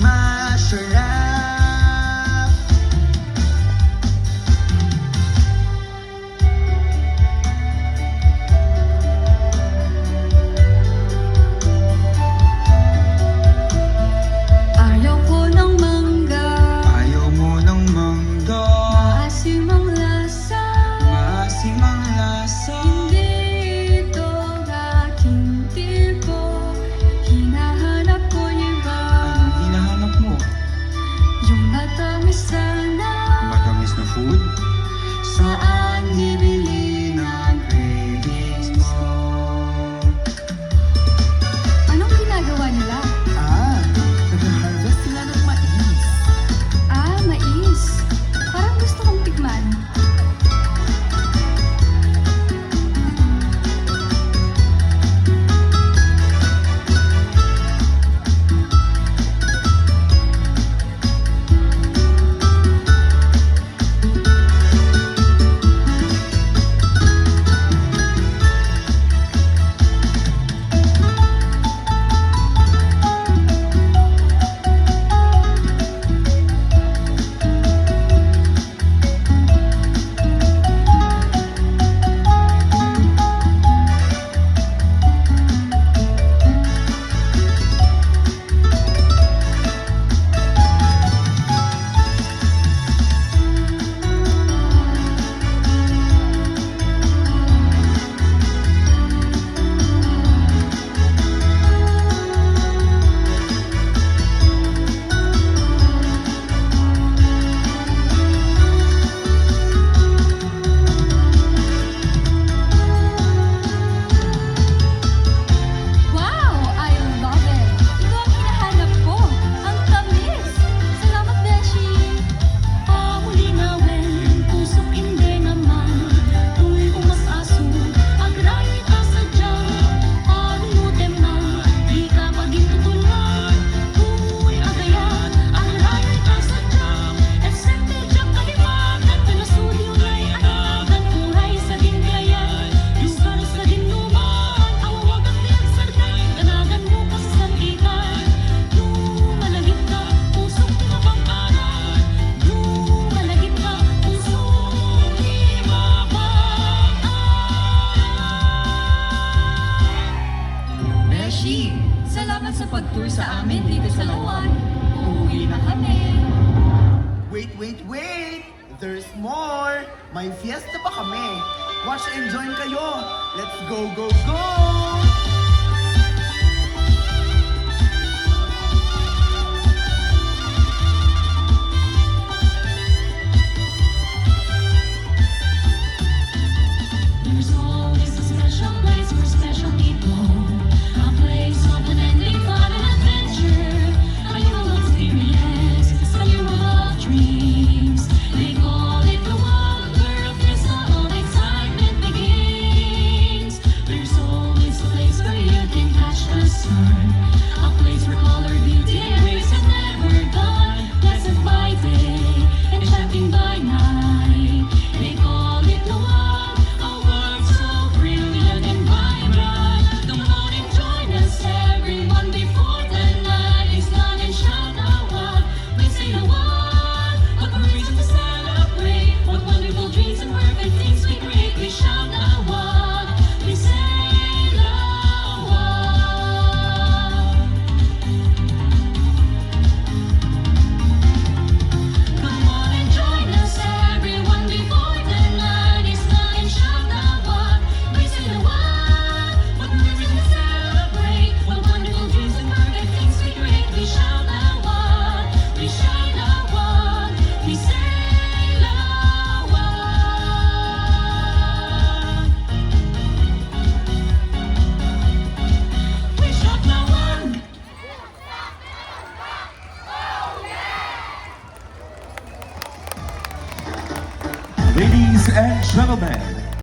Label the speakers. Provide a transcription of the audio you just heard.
Speaker 1: masarap.
Speaker 2: Ayaw ko ng mangga,
Speaker 1: Ayaw mo ng mangga,
Speaker 2: maasim ang lasa.
Speaker 1: maasim ang lasa.
Speaker 2: Hindi ito ang aking tipo, hinahanap ko yung iba.
Speaker 1: Anong hinahanap mo?
Speaker 2: Yung matamis sana,
Speaker 1: Matamis na food?
Speaker 2: saan bibili ng
Speaker 1: cravings mo?
Speaker 2: Anong ginagawa nila?
Speaker 1: Nag-harvest sila ng mais.
Speaker 2: Mais. Parang gusto kong tikman. Wow! I love it! Ito ang hinahanap ko! Ang tamis! Salamat, Beshi!
Speaker 3: Pamulinawin, puso't hindi naman. Tuloy umas-aso, agrahin ka sadyang. Panunutin man, di ka pagitutulan. Tuy agayan, agrahin ka sadyang. Eksente diyang kalimangan, pinasuyo na'y anagan. Buhay sa gingayan, lugar sa ginuman. Awawag ang tiyag-sarday, kanagan mo pa sa sandigan. Lumalagit ka, pusong mapangkaran. Lumalagit ka, pusong
Speaker 2: Beshi! Salamat sa pag-tour sa amin dito sa Lawan. Uuwi na kami.
Speaker 1: Wait, wait, wait! There's more! May fiesta pa kami! Watch and join kayo! Let's go, go, go!
Speaker 3: There's always a special place for special people. A place of unending fun and adventure. A new experience, a new world of dreams. They call it the wonder of Crystal, all excitement begins. There's always a place where you can catch the sun. A place where color, beauty, and grace is never done. Pleasant by day, enchanting by night. They call it the one, a world so brilliant and vibrant. Come on and join us, everyone, before the night is done, and shout out loud. We say the one, what a reason to celebrate. What wonderful dreams and perfect things we create. We shout out one, we say the one. Come on and join us, everyone, before the night is done, and shout out one. We say the one, what a reason to celebrate. What wonderful dreams and perfect things we create. We shout out one, we shout out one, we say the one. We shout out one.
Speaker 4: Ladies and gentlemen,